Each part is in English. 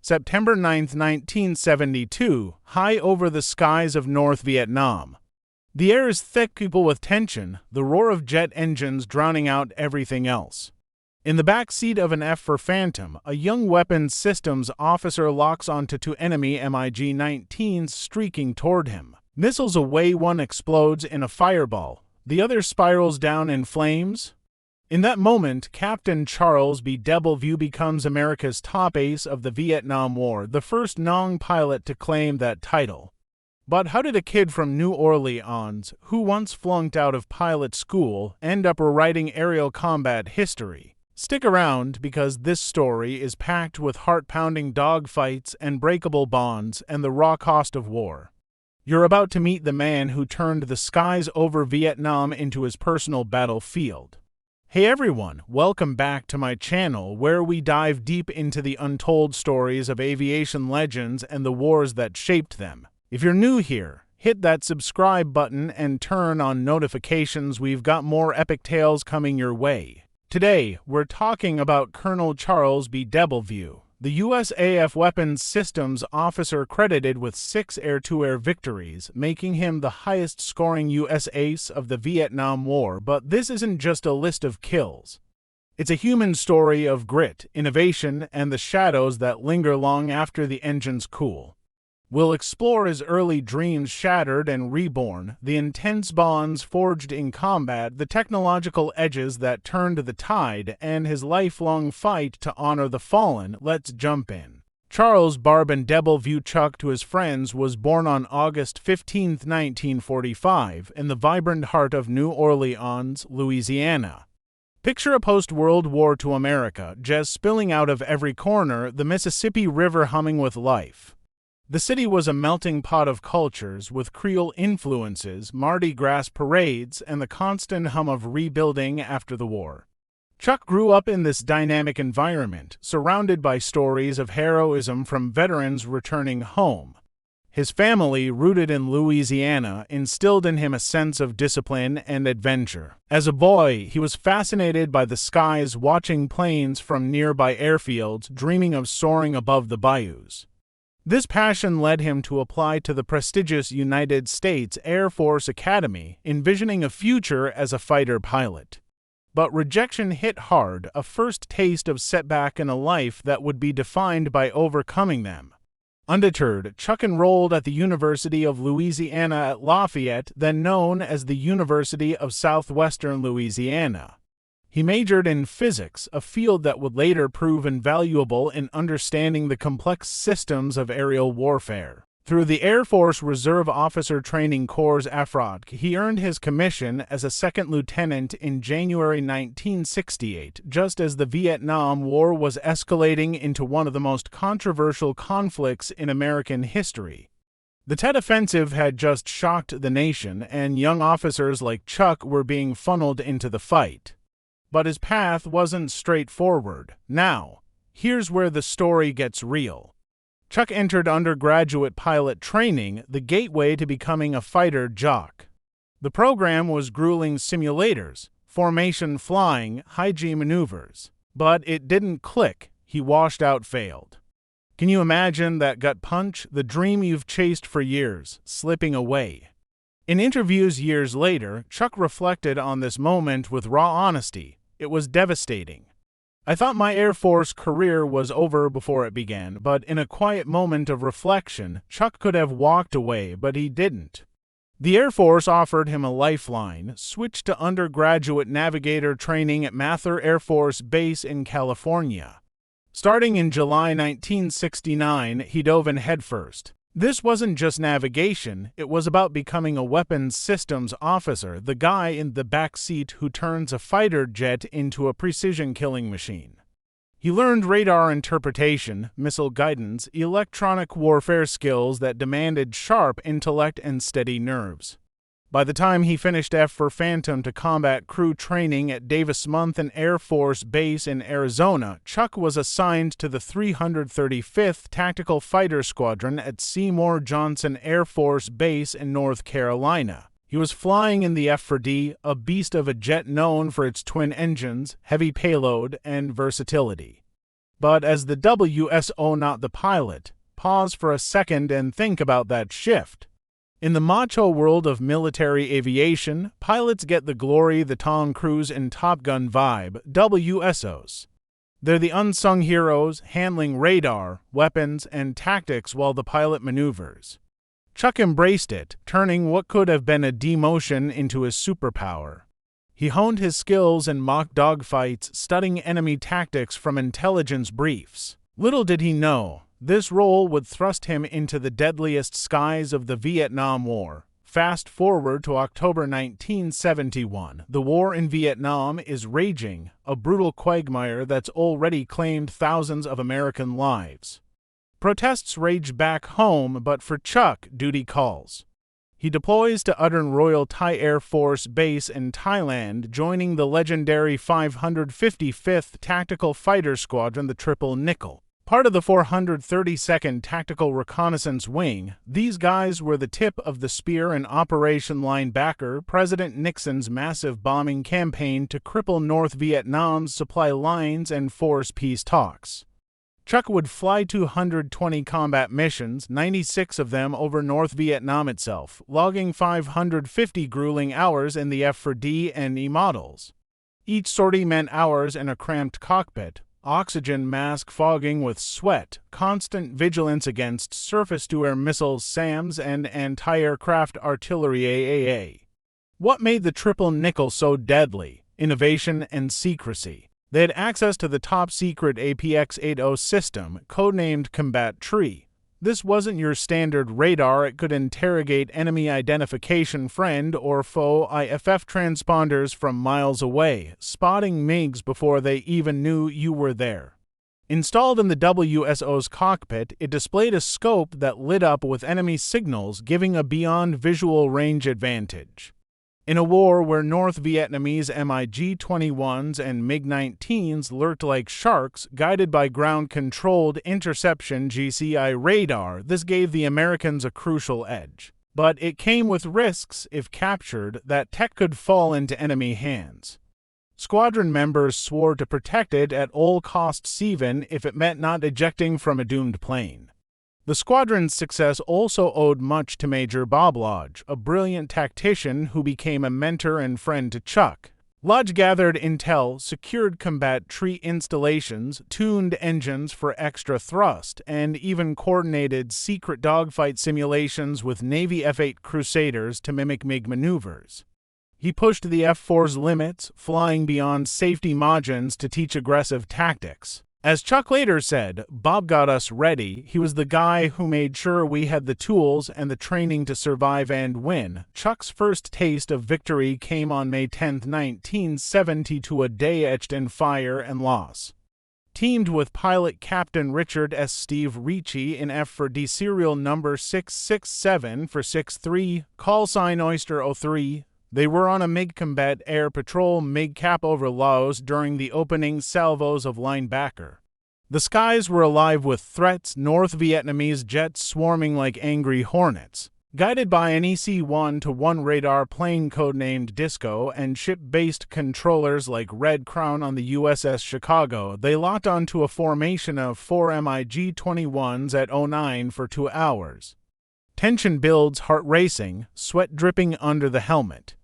September 9, 1972, high over the skies of North Vietnam. The air is thick with tension, the roar of jet engines drowning out everything else. In the back seat of an F-4 Phantom, a young weapons systems officer locks onto two enemy MiG-19s streaking toward him. Missiles away, one explodes in a fireball, the other spirals down in flames. In that moment, Captain Charles B. DeBellevue becomes America's top ace of the Vietnam War, the first non-pilot to claim that title. But how did a kid from New Orleans, who once flunked out of pilot school, end up rewriting aerial combat history? Stick around, because this story is packed with heart-pounding dogfights and breakable bonds and the raw cost of war. You're about to meet the man who turned the skies over Vietnam into his personal battlefield. Hey everyone, welcome back to my channel where we dive deep into the untold stories of aviation legends and the wars that shaped them. If you're new here, hit that subscribe button and turn on notifications. We've got more epic tales coming your way. Today, we're talking about Colonel Charles B. DeBellevue, the USAF Weapons Systems officer credited with 6 air-to-air victories, making him the highest-scoring U.S. ace of the Vietnam War. But this isn't just a list of kills. It's a human story of grit, innovation, and the shadows that linger long after the engines cool. We'll explore his early dreams shattered and reborn, the intense bonds forged in combat, the technological edges that turned the tide, and his lifelong fight to honor the fallen. Let's jump in. Charles Barben DeBellevue, Chuck to his friends, was born on August 15, 1945, in the vibrant heart of New Orleans, Louisiana. Picture a post-World War II America, jazz spilling out of every corner, the Mississippi River humming with life. The city was a melting pot of cultures, with Creole influences, Mardi Gras parades, and the constant hum of rebuilding after the war. Chuck grew up in this dynamic environment, surrounded by stories of heroism from veterans returning home. His family, rooted in Louisiana, instilled in him a sense of discipline and adventure. As a boy, he was fascinated by the skies, watching planes from nearby airfields, dreaming of soaring above the bayous. This passion led him to apply to the prestigious United States Air Force Academy, envisioning a future as a fighter pilot. But rejection hit hard, a first taste of setback in a life that would be defined by overcoming them. Undeterred, Chuck enrolled at the University of Louisiana at Lafayette, then known as the University of Southwestern Louisiana. He majored in physics, a field that would later prove invaluable in understanding the complex systems of aerial warfare. Through the Air Force Reserve Officer Training Corps AFROC, he earned his commission as a second lieutenant in January 1968, just as the Vietnam War was escalating into one of the most controversial conflicts in American history. The Tet Offensive had just shocked the nation, and young officers like Chuck were being funneled into the fight. But his path wasn't straightforward. Now, here's where the story gets real. Chuck entered undergraduate pilot training, the gateway to becoming a fighter jock. The program was grueling simulators, formation flying, high-G maneuvers. But it didn't click. He washed out, failed. Can you imagine that gut punch, the dream you've chased for years, slipping away? In interviews years later, Chuck reflected on this moment with raw honesty. It was devastating. I thought my Air Force career was over before it began, but in a quiet moment of reflection, Chuck could have walked away, but he didn't. The Air Force offered him a lifeline, switched to undergraduate navigator training at Mather Air Force Base in California. Starting in July 1969, he dove in headfirst. This wasn't just navigation, it was about becoming a weapons systems officer, the guy in the back seat who turns a fighter jet into a precision killing machine. He learned radar interpretation, missile guidance, electronic warfare skills that demanded sharp intellect and steady nerves. By the time he finished F-4 Phantom to combat crew training at Davis Monthan Air Force Base in Arizona, Chuck was assigned to the 335th Tactical Fighter Squadron at Seymour Johnson Air Force Base in North Carolina. He was flying in the F-4D, a beast of a jet known for its twin engines, heavy payload, and versatility. But as the WSO, not the pilot, pause for a second and think about that shift. In the macho world of military aviation, pilots get the glory, the Tom Cruise and Top Gun vibe, WSOs. They're the unsung heroes, handling radar, weapons, and tactics while the pilot maneuvers. Chuck embraced it, turning what could have been a demotion into his superpower. He honed his skills in mock dogfights, studying enemy tactics from intelligence briefs. Little did he know, this role would thrust him into the deadliest skies of the Vietnam War. Fast forward to October 1971. The war in Vietnam is raging, a brutal quagmire that's already claimed thousands of American lives. Protests rage back home, but for Chuck, duty calls. He deploys to Udon Royal Thai Air Force Base in Thailand, joining the legendary 555th Tactical Fighter Squadron, the Triple Nickel. Part of the 432nd Tactical Reconnaissance Wing, these guys were the tip of the spear in Operation Linebacker, President Nixon's massive bombing campaign to cripple North Vietnam's supply lines and force peace talks. Chuck would fly 220 combat missions, 96 of them over North Vietnam itself, logging 550 grueling hours in the F-4D and E models. Each sortie meant hours in a cramped cockpit, oxygen mask fogging with sweat, constant vigilance against surface-to-air missiles SAMs and anti-aircraft artillery AAA. What made the Triple Nickel so deadly? Innovation and secrecy. They had access to the top-secret APX-80 system, codenamed Combat Tree. This wasn't your standard radar. It could interrogate enemy identification, friend or foe IFF transponders from miles away, spotting MiGs before they even knew you were there. Installed in the WSO's cockpit, it displayed a scope that lit up with enemy signals, giving a beyond visual range advantage. In a war where North Vietnamese MiG-21s and MiG-19s lurked like sharks, guided by ground-controlled interception GCI radar, this gave the Americans a crucial edge. But it came with risks. If captured, that tech could fall into enemy hands. Squadron members swore to protect it at all costs, even if it meant not ejecting from a doomed plane. The squadron's success also owed much to Major Bob Lodge, a brilliant tactician who became a mentor and friend to Chuck. Lodge gathered intel, secured combat tree installations, tuned engines for extra thrust, and even coordinated secret dogfight simulations with Navy F-8 Crusaders to mimic MiG maneuvers. He pushed the F-4's limits, flying beyond safety margins to teach aggressive tactics. As Chuck later said, Bob got us ready. He was the guy who made sure we had the tools and the training to survive and win. Chuck's first taste of victory came on May 10, 1972, a day etched in fire and loss. Teamed with pilot Captain Richard S. Steve Ricci in F-4D serial number 667 for 63, call sign Oyster 03, they were on a MiG Combat Air Patrol MiG cap over Laos during the opening salvos of Linebacker. The skies were alive with threats, North Vietnamese jets swarming like angry hornets. Guided by an EC-1-1 radar plane codenamed Disco and ship-based controllers like Red Crown on the USS Chicago, they locked onto a formation of 4 MiG-21s at 09 for 2 hours. Tension builds, heart racing, sweat dripping under the helmet.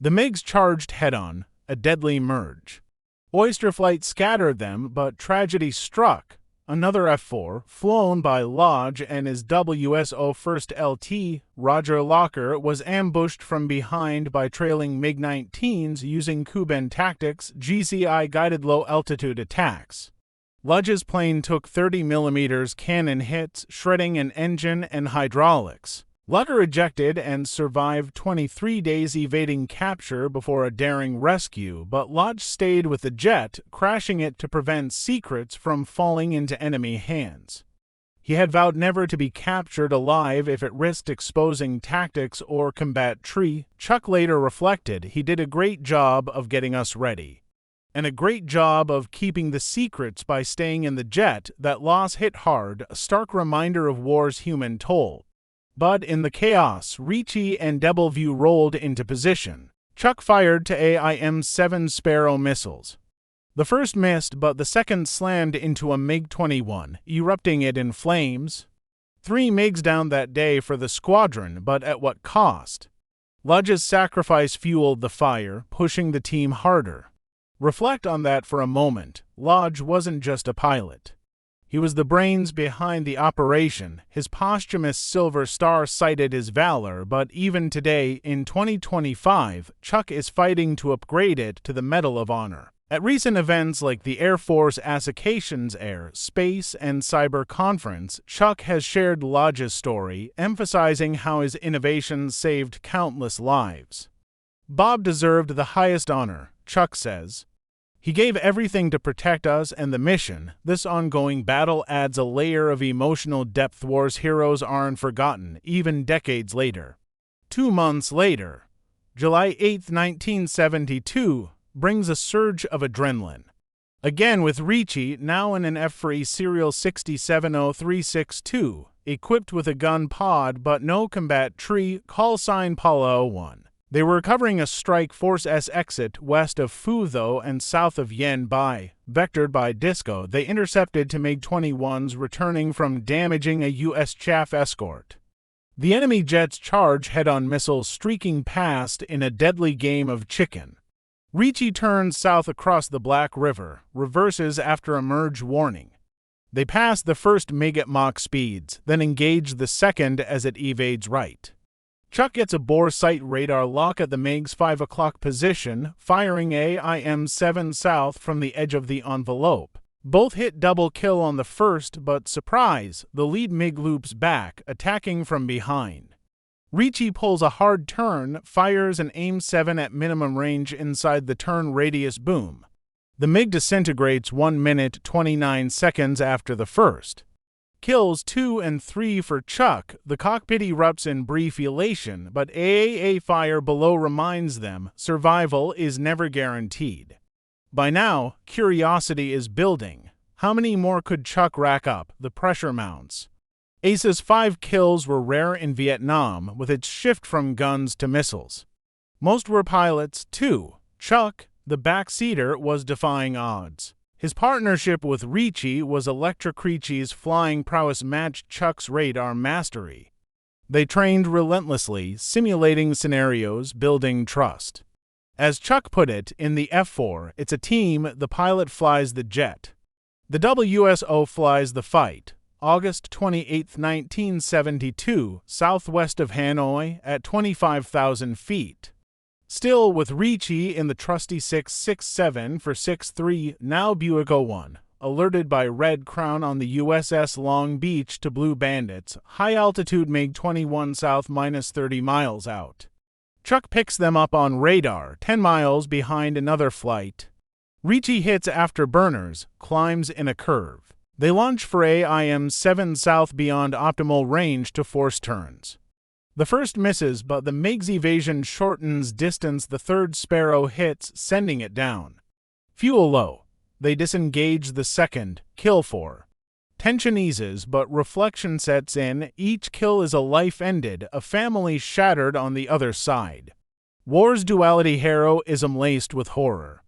The MiGs charged head-on, a deadly merge. Oyster flight scattered them, but tragedy struck. Another F-4, flown by Lodge and his WSO First LT, Roger Locker, was ambushed from behind by trailing MiG-19s using Kuban tactics, GCI-guided low-altitude attacks. Lodge's plane took 30mm cannon hits, shredding an engine and hydraulics. Locker ejected and survived 23 days evading capture before a daring rescue, but Lodge stayed with the jet, crashing it to prevent secrets from falling into enemy hands. He had vowed never to be captured alive if it risked exposing tactics or combat tree. Chuck later reflected, he did a great job of getting us ready. And a great job of keeping the secrets by staying in the jet. That loss hit hard, a stark reminder of war's human toll. But in the chaos, Ricci and DeBellevue rolled into position. Chuck fired to AIM-7 Sparrow missiles. The first missed, but the second slammed into a MiG-21, erupting it in flames. 3 MiGs down that day for the squadron, but at what cost? Lodge's sacrifice fueled the fire, pushing the team harder. Reflect on that for a moment. Lodge wasn't just a pilot. He was the brains behind the operation. His posthumous Silver Star cited his valor, but even today, in 2025, Chuck is fighting to upgrade it to the Medal of Honor. At recent events like the Air Force Assocation's Air, Space, and Cyber Conference, Chuck has shared Lodge's story, emphasizing how his innovations saved countless lives. Bob deserved the highest honor, Chuck says. He gave everything to protect us and the mission. This ongoing battle adds a layer of emotional depth. War's heroes aren't forgotten, even decades later. 2 months later, July 8, 1972, brings a surge of adrenaline. Again with Ricci, now in an F-free serial 670362, equipped with a gun pod but no combat tree, call sign Paula 01. They were covering a Strike Force S exit west of Phu Tho and south of Yen Bai. Vectored by Disco, they intercepted two MiG-21s returning from damaging a U.S. chaff escort. The enemy jets charge head-on missiles streaking past in a deadly game of chicken. Ricci turns south across the Black River, reverses after a merge warning. They pass the first MiG at Mach speeds, then engage the second as it evades right. Chuck gets a bore sight radar lock at the MiG's 5 o'clock position, firing AIM-7 south from the edge of the envelope. Both hit double kill on the first, but surprise, the lead MiG loops back, attacking from behind. Ricci pulls a hard turn, fires an AIM-7 at minimum range inside the turn radius boom. The MiG disintegrates 1 minute 29 seconds after the first. Kills 2 and 3 for Chuck. The cockpit erupts in brief elation, but AAA fire below reminds them survival is never guaranteed. By now, curiosity is building. How many more could Chuck rack up? The pressure mounts. Ace's 5 kills were rare in Vietnam, with its shift from guns to missiles. Most were pilots, too. Chuck, the backseater, was defying odds. His partnership with Ricci was electric. Ricci's flying prowess matched Chuck's radar mastery. They trained relentlessly, simulating scenarios, building trust. As Chuck put it, in the F-4, it's a team. The pilot flies the jet. The WSO flies the fight. August 28, 1972, southwest of Hanoi, at 25,000 feet. Still with Ricci in the trusty 667 for 6-3, now Buick 01, alerted by Red Crown on the USS Long Beach to Blue Bandits, high-altitude MiG-21 south -30 miles out. Chuck picks them up on radar, 10 miles behind another flight. Ricci hits afterburners, climbs in a curve. They launch for AIM-7 south beyond optimal range to force turns. The first misses, but the MiG's evasion shortens distance. The third Sparrow hits, sending it down. Fuel low. They disengage the second, kill 4. Tension eases, but reflection sets in. Each kill is a life ended, a family shattered on the other side. War's duality, heroism laced with horror.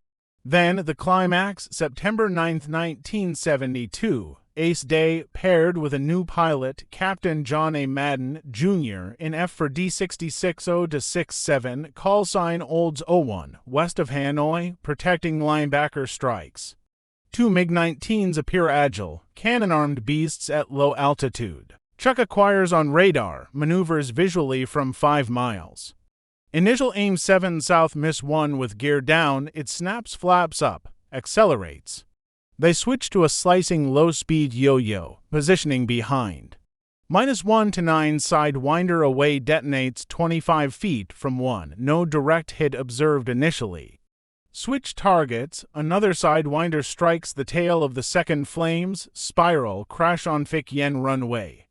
Then the climax, September 9, 1972. Ace Day, paired with a new pilot, Captain John A. Madden, Jr., in F for D660-67, call sign Olds 01, west of Hanoi, protecting linebacker strikes. 2 MiG-19s appear agile, cannon-armed beasts at low altitude. Chuck acquires on radar, maneuvers visually from 5 miles. Initial AIM-7 south miss 1 with gear down, it snaps flaps up, accelerates. They switch to a slicing low-speed yo-yo, positioning behind. -1 to 9 Sidewinder away detonates 25 feet from 1, no direct hit observed initially. Switch targets, another Sidewinder strikes the tail of the second. Flames, spiral, crash on Vic Yen runway.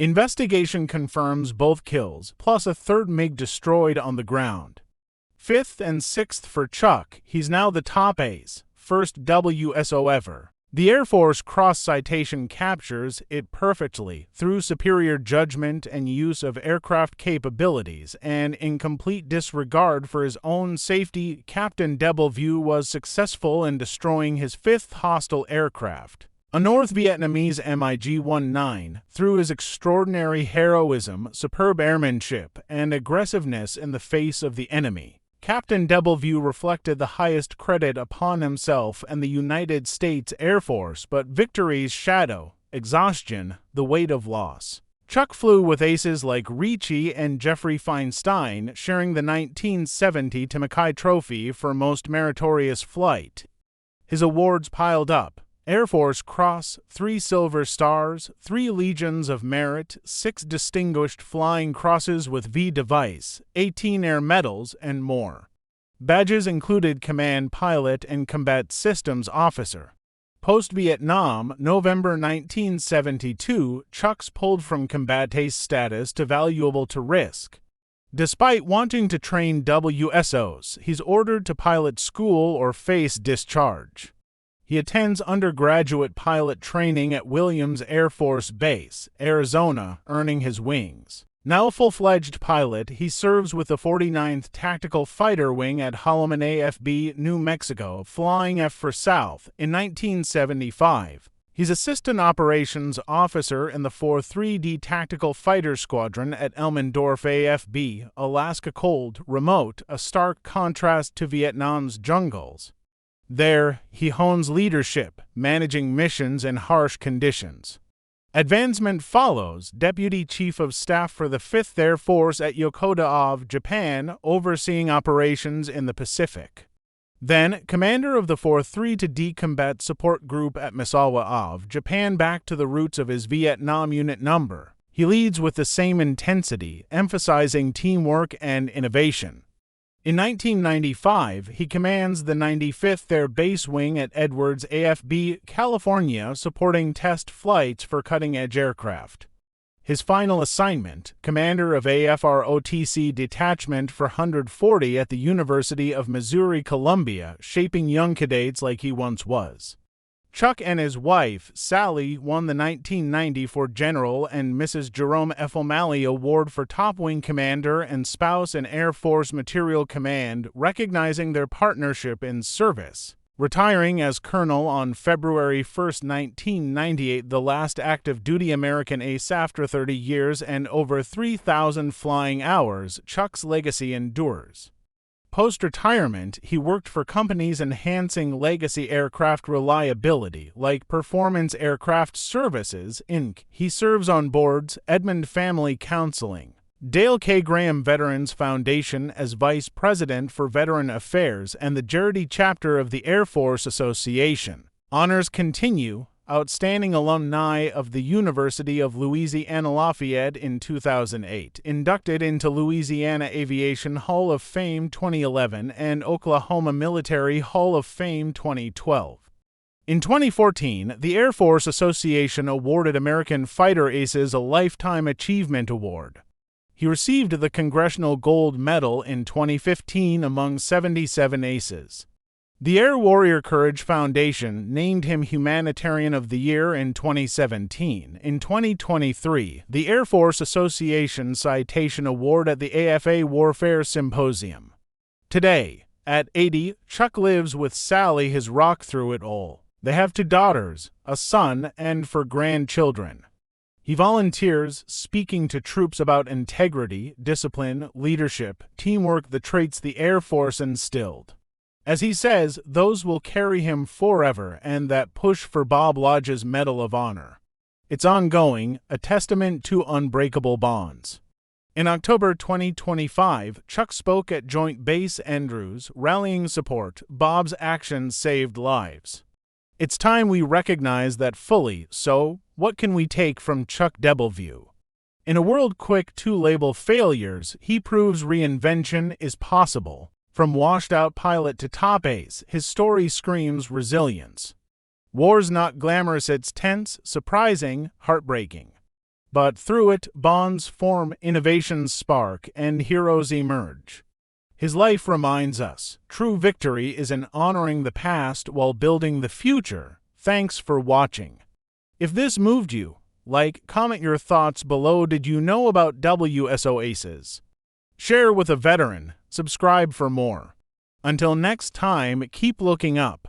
Investigation confirms both kills, plus a third MiG destroyed on the ground. 5th and 6th for Chuck, he's now the top ace. First WSO ever. The Air Force Cross Citation captures it perfectly through superior judgment and use of aircraft capabilities, and in complete disregard for his own safety, Captain DeBellevue was successful in destroying his fifth hostile aircraft, a North Vietnamese MiG-19, through his extraordinary heroism, superb airmanship, and aggressiveness in the face of the enemy. Captain DeBellevue reflected the highest credit upon himself and the United States Air Force, but victory's shadow, exhaustion, the weight of loss. Chuck flew with aces like Ricci and Jeffrey Feinstein, sharing the 1970 Mackay Trophy for Most Meritorious Flight. His awards piled up: Air Force Cross, 3 Silver Stars, 3 Legions of Merit, 6 Distinguished Flying Crosses with V device, 18 Air Medals, and more. Badges included Command Pilot and Combat Systems Officer. Post-Vietnam, November 1972, Chuck's pulled from combatants status to valuable to risk. Despite wanting to train WSOs, he's ordered to pilot school or face discharge. He attends undergraduate pilot training at Williams Air Force Base, Arizona, earning his wings. Now a full-fledged pilot, he serves with the 49th Tactical Fighter Wing at Holloman AFB, New Mexico, flying F for South. In 1975, he's Assistant Operations Officer in the 4-3D Tactical Fighter Squadron at Elmendorf AFB, Alaska. Cold, remote, a stark contrast to Vietnam's jungles. There, he hones leadership, managing missions in harsh conditions. Advancement follows: Deputy Chief of Staff for the 5th Air Force at Yokoda, Japan, overseeing operations in the Pacific. Then, Commander of the 4-3D Combat Support Group at Misawa, Japan. Back to the roots of his Vietnam unit number. He leads with the same intensity, emphasizing teamwork and innovation. In 1995, he commands the 95th Air Base Wing at Edwards AFB, California, supporting test flights for cutting-edge aircraft. His final assignment, commander of AFROTC Detachment for 140 at the University of Missouri-Columbia, shaping young cadets like he once was. Chuck and his wife, Sally, won the 1994 General and Mrs. Jerome F. O'Malley Award for Top Wing Commander and Spouse in Air Force Materiel Command, recognizing their partnership in service. Retiring as colonel on February 1, 1998, the last active-duty American ace after 30 years and over 3,000 flying hours, Chuck's legacy endures. Post-retirement, he worked for companies enhancing legacy aircraft reliability, like Performance Aircraft Services, Inc. He serves on boards: Edmund Family Counseling, Dale K. Graham Veterans Foundation as Vice President for Veteran Affairs, and the Jarity Chapter of the Air Force Association. Honors continue: Outstanding Alumni of the University of Louisiana Lafayette in 2008, inducted into Louisiana Aviation Hall of Fame 2011 and Oklahoma Military Hall of Fame 2012. In 2014, the Air Force Association awarded American fighter aces a Lifetime Achievement Award. He received the Congressional Gold Medal in 2015 among 77 aces. The Air Warrior Courage Foundation named him Humanitarian of the Year in 2017. In 2023, the Air Force Association Citation Award at the AFA Warfare Symposium. Today, at 80, Chuck lives with Sally, his rock through it all. They have 2 daughters, a son, and 4 grandchildren. He volunteers, speaking to troops about integrity, discipline, leadership, teamwork, the traits the Air Force instilled. As he says, those will carry him forever, and that push for Bob Lodge's Medal of Honor. It's ongoing, a testament to unbreakable bonds. In October 2025, Chuck spoke at Joint Base Andrews, rallying support. Bob's actions saved lives. It's time we recognize that fully. So, what can we take from Chuck DeBellevue? In a world quick to label failures, he proves reinvention is possible. From washed-out pilot to top ace, his story screams resilience. War's not glamorous, it's tense, surprising, heartbreaking. But through it, bonds form, innovations spark, and heroes emerge. His life reminds us, true victory is in honoring the past while building the future. Thanks for watching. If this moved you, like, comment your thoughts below. Did you know about WSO aces? Share with a veteran. Subscribe for more. Until next time, keep looking up.